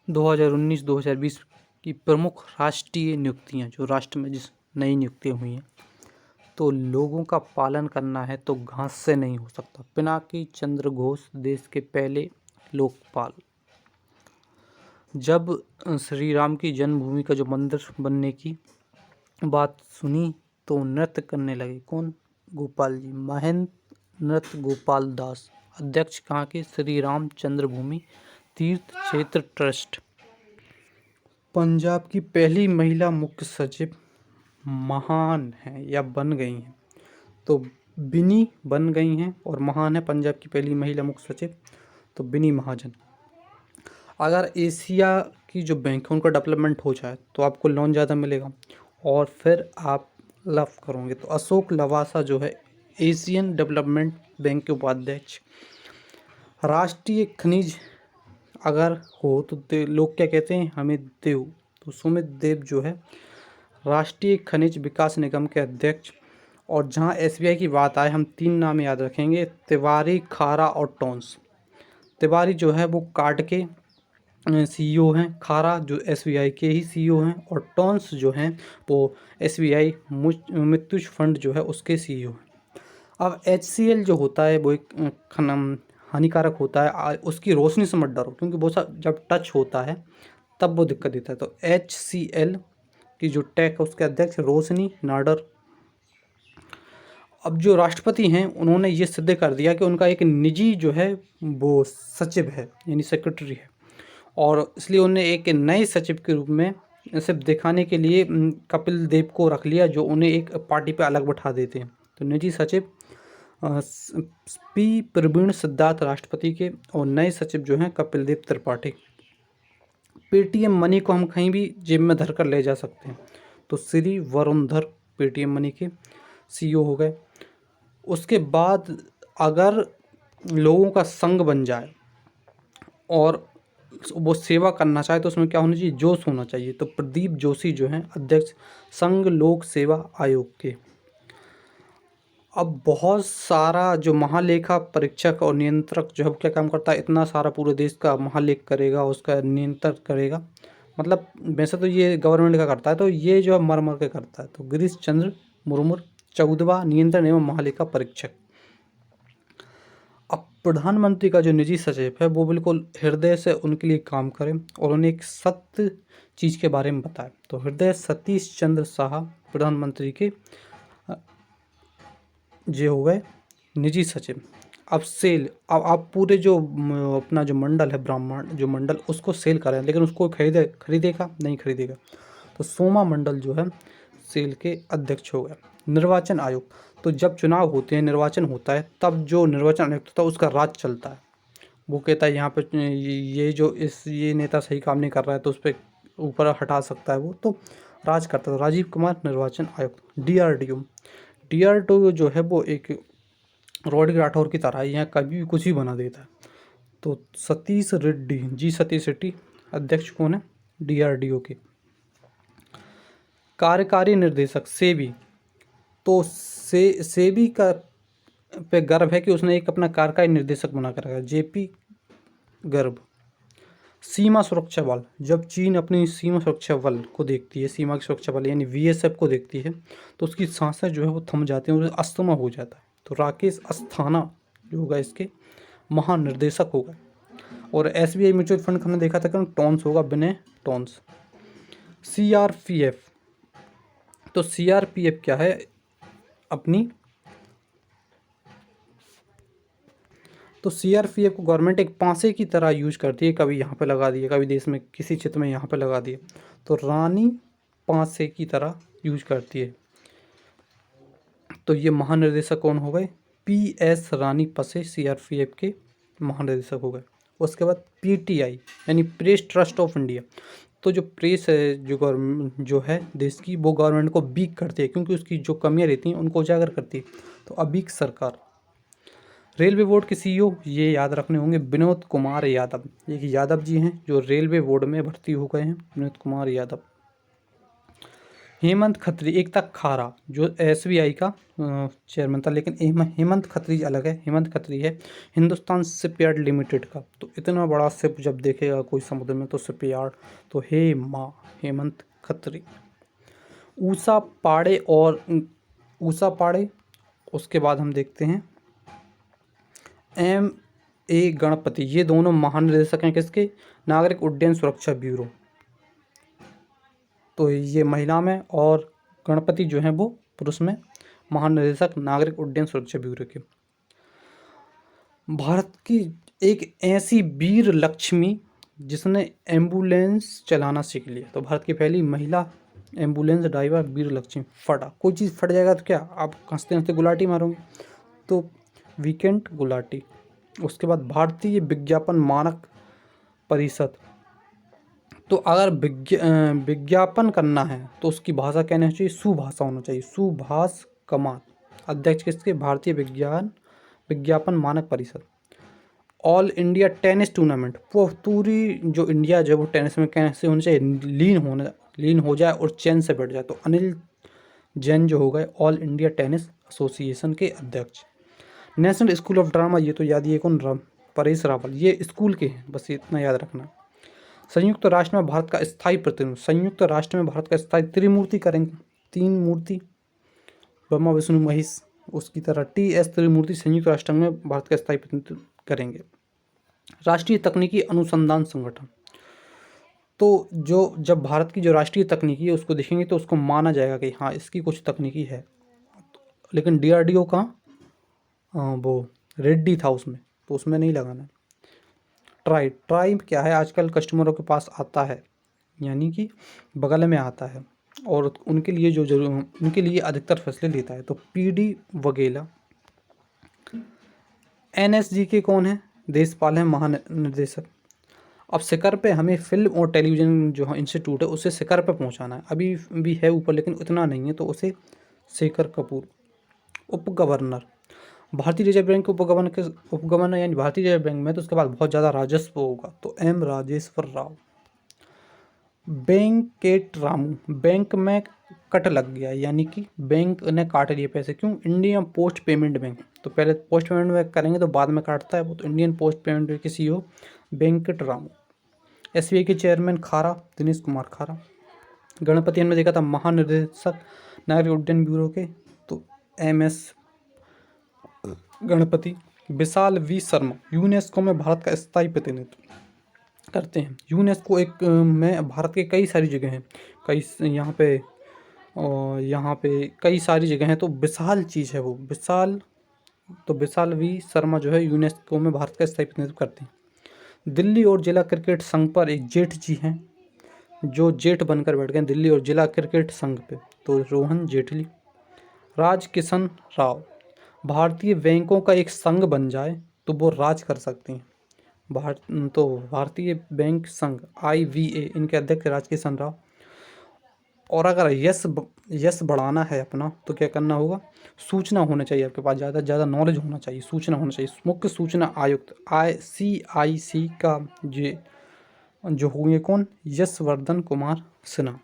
2019-2020 की प्रमुख राष्ट्रीय नियुक्तियां, जो राष्ट्र में जिस नई नियुक्तियां हुई हैं, तो लोगों का पालन करना है तो घास से नहीं हो सकता। पिनाकी चंद्र घोष देश के पहले लोकपाल। जब श्री राम की जन्मभूमि का जो मंदिर बनने की बात सुनी तो नृत्य करने लगे। कौन? गोपाल जी। महेंद्र नृत्य गोपाल दास, अध्यक्ष कहाँ के? श्री राम जन्मभूमि तीर्थ क्षेत्र ट्रस्ट। पंजाब की पहली महिला मुख्य सचिव महान है या बन गई हैं? तो बिनी बन गई हैं और महान है पंजाब की पहली महिला मुख्य सचिव, तो बिनी महाजन। अगर एशिया की जो बैंक है उनका डेवलपमेंट हो जाए तो आपको लोन ज़्यादा मिलेगा और फिर आप लव करोगे। तो अशोक लवासा जो है एशियन डेवलपमेंट बैंक के उपाध्यक्ष। राष्ट्रीय खनिज अगर हो तो लोग क्या कहते हैं? हमें देव। तो सुमित देव जो है राष्ट्रीय खनिज विकास निगम के अध्यक्ष। और जहां एसबीआई की बात आए, हम 3 नाम याद रखेंगे, तिवारी, खारा और टॉन्स। तिवारी जो है वो कार्ड के सीईओ हैं, खारा जो एसबीआई के ही सीईओ हैं, और टॉन्स जो हैं वो एसबीआई मृत्यु फंड जो है उसके सीईओ हैं। अब HCL जो होता है वो एक हानिकारक होता है, उसकी रोशनी से मत डरो, क्योंकि वो सब जब टच होता है तब वो दिक्कत देता है। तो HCL की जो टेक है उसके अध्यक्ष रोशनी नाडर। अब जो राष्ट्रपति हैं उन्होंने ये सिद्ध कर दिया कि उनका एक निजी जो है वो सचिव है, यानी सेक्रेटरी है, और इसलिए उन्हें एक नए सचिव के रूप में सिर्फ दिखाने के लिए कपिल देव को रख लिया, जो उन्हें एक पार्टी पे अलग बैठा देते हैं। तो निजी सचिव पी प्रवीण सिद्धार्थ राष्ट्रपति के, और नए सचिव जो हैं कपिल देव त्रिपाठी। पेटीएम मनी को हम कहीं भी जेब में धर कर ले जा सकते हैं, तो श्री वरुणधर पेटीएम मनी के सीईओ हो गए। उसके बाद अगर लोगों का संघ बन जाए और वो सेवा करना चाहे तो उसमें क्या होना चाहिए? जोश होना चाहिए। तो प्रदीप जोशी जो हैं अध्यक्ष संघ लोक सेवा आयोग के। अब बहुत सारा जो महालेखा परीक्षक और नियंत्रक जो है क्या काम करता है? इतना सारा पूरे देश का महालेख करेगा, उसका नियंत्रण करेगा। मतलब वैसे तो ये गवर्नमेंट का करता है, तो ये जो है मर मर के करता है। तो गिरीश चंद्र मुर्मू 14वां नियंत्रण एवं महालेखा परीक्षक। अब प्रधानमंत्री का जो निजी सचिव है वो बिल्कुल हृदय से उनके लिए काम करे और उन्हें एक सत्य चीज़ के बारे में बताए। तो हृदय सतीश चंद्र शाह प्रधानमंत्री के ये हो गए निजी सचिव। अब सेल, अब आप पूरे जो अपना जो मंडल है, ब्राह्मण जो मंडल, उसको सेल करें, लेकिन उसको खरीदेगा नहीं खरीदेगा। तो सोमा मंडल जो है सेल के अध्यक्ष हो गए। निर्वाचन आयोग, तो जब चुनाव होते हैं, निर्वाचन होता है, तब जो निर्वाचन आयोग होता है उसका राज चलता है। वो कहता है यहाँ पे ये नेता सही काम नहीं कर रहा है तो उस पर ऊपर हटा सकता है, वो तो राज करता है। राजीव कुमार निर्वाचन आयुक्त। DRDO जो है वो एक रॉडी राठौर की तरह यहाँ कभी भी कुछ भी बना देता है। तो सतीश रेड्डी अध्यक्ष कौन है? DRDO के। कार्यकारी निर्देशक सेबी, तो सेबी का पे गर्व है कि उसने एक अपना कार्यकारी निर्देशक बना कर रखा है, JP गर्भ। सीमा सुरक्षा बल, जब चीन अपनी सीमा सुरक्षा बल को देखती है, सीमा की सुरक्षा बल यानी VSF को देखती है, तो उसकी सांसें जो है वो थम जाती हैं, उसे अस्थमा हो जाता है। तो राकेश अस्थाना जो होगा इसके महानिर्देशक होगा। और SBI म्यूचुअल फंड हमने देखा था कि टॉन्स होगा, विनय टॉन्स। CRPF, तो CRPF क्या है? अपनी तो CRPF को गवर्नमेंट एक पासे की तरह यूज करती है, कभी यहाँ पे लगा दिया, कभी देश में किसी क्षेत्र में यहाँ पे लगा दिया, तो रानी पासे की तरह यूज करती है। तो ये महानिर्देशक कौन हो गए? PS रानी पसे CRPF के महानिर्देशक हो गए। उसके बाद PTI यानी प्रेस ट्रस्ट ऑफ इंडिया, तो जो प्रेस है जो है देश की, वो गवर्नमेंट को वीक करती है, क्योंकि उसकी जो कमियां रहती हैं उनको उजागर करती है। तो अवीक सरकार। रेलवे बोर्ड के CEO ये याद रखने होंगे, विनोद कुमार यादव। एक यादव जी हैं जो रेलवे बोर्ड में भर्ती हो गए हैं, विनोद कुमार यादव। हेमंत खत्री, एकता खारा जो एसबीआई का चेयरमैन था, लेकिन हेमंत खत्री अलग है। हेमंत खत्री है हिंदुस्तान शिपयार्ड लिमिटेड का। तो इतना बड़ा शिप जब देखेगा कोई समुद्र में तो शिपयार्ड, तो हेमंत खत्री। ऊषा पाड़े, उसके बाद हम देखते हैं M.A. गणपति, ये दोनों महानिदेशक हैं किसके? नागरिक उड्डयन सुरक्षा ब्यूरो। तो ये महिला में और गणपति जो हैं वो पुरुष में, महानिदेशक नागरिक उड्डयन सुरक्षा ब्यूरो के। भारत की एक ऐसी वीर लक्ष्मी जिसने एम्बुलेंस चलाना सीख लिया। तो भारत की पहली महिला एम्बुलेंस ड्राइवर वीर लक्ष्मी। फटा, कोई चीज़ फट जाएगा तो क्या आप हंसते हंसते गुलाटी मारोगे? तो वीकेंड गुलाटी। उसके बाद भारतीय विज्ञापन मानक परिषद। तो अगर विज्ञापन करना है तो उसकी भाषा कहना चाहिए, सुभाषा होना चाहिए, सुभाष कमार। अध्यक्ष किसके? भारतीय विज्ञापन मानक परिषद। ऑल इंडिया टेनिस टूर्नामेंट, वो पूरी जो इंडिया जो वो टेनिस में कैसे होना चाहिए, लीन हो जाए और चैन से बैठ जाए। तो अनिल जैन जो हो गए ऑल इंडिया टेनिस एसोसिएशन के अध्यक्ष। नेशनल स्कूल ऑफ ड्रामा, ये तो याद ही है कौन? परेश रावल, ये स्कूल के हैं, बस इतना याद रखना। संयुक्त राष्ट्र में भारत का स्थायी प्रतिनिधि, संयुक्त राष्ट्र में भारत का स्थायी त्रिमूर्ति करेंगे, 3 मूर्ति, ब्रह्मा विष्णु महेश, उसकी तरह TS त्रिमूर्ति संयुक्त राष्ट्र में भारत का स्थायी प्रतिनिधित्व करेंगे। राष्ट्रीय तकनीकी अनुसंधान संगठन, तो जो जब भारत की जो राष्ट्रीय तकनीकी है उसको देखेंगे तो उसको माना जाएगा कि हाँ इसकी कुछ तकनीकी है। लेकिन DRDO का वो रेड्डी था उसमें, तो उसमें नहीं लगाना। ट्राई क्या है? आजकल कस्टमरों के पास आता है, यानी कि बगल में आता है और उनके लिए उनके लिए अधिकतर फैसले लेता है। तो PD वघेला। NSG के कौन है? देशपाल है, महानिदेशक। अब शिखर पे हमें फिल्म और टेलीविज़न जो इंस्टीट्यूट है उसे शिखर पे पहुंचाना है। अभी भी है ऊपर लेकिन उतना नहीं है, तो उसे शेखर कपूर। उप गवर्नर, भारतीय रिजर्व बैंक के उपगवर्नर यानी भारतीय रिजर्व बैंक में, तो उसके बाद बहुत ज़्यादा राजस्व होगा, तो M राजेश्वर राव। वेंकट रामू, बैंक में कट लग गया, यानी कि बैंक ने काट लिए पैसे। क्यों? इंडियन पोस्ट पेमेंट बैंक, तो पहले पोस्ट पेमेंट बैंक करेंगे तो बाद में काटता है वो, तो इंडियन पोस्ट पेमेंट बैंक के CEO वेंकट रामू। SBI के चेयरमैन खारा, दिनेश कुमार खारा। गणपति हमने देखा था महानिदेशक नागरिक उड्डयन ब्यूरो के, तो MS गणपति। विशाल V शर्मा, यूनेस्को में भारत का स्थायी प्रतिनिधित्व करते हैं। यूनेस्को एक में भारत के कई सारी जगह हैं, यहाँ पे कई सारी जगह हैं, तो विशाल चीज़ है वो, विशाल V शर्मा जो है यूनेस्को में भारत का स्थायी प्रतिनिधित्व करते हैं। दिल्ली और जिला क्रिकेट संघ पर एक जेठ जी हैं जो जेठ बनकर बैठ गए दिल्ली और जिला क्रिकेट संघ पे, तो रोहन जेटली। राज किशन राव, भारतीय बैंकों का एक संघ बन जाए तो वो राज कर सकती हैं। तो भारतीय बैंक संघ IVA, इनके अध्यक्ष राज किशन राव। और अगर यश बढ़ाना है अपना तो क्या करना होगा? सूचना होना चाहिए आपके पास, ज़्यादा से ज़्यादा नॉलेज होना चाहिए, सूचना होना चाहिए। मुख्य सूचना आयुक्त CIC का जो हुए कौन? यशवर्धन कुमार सिन्हा।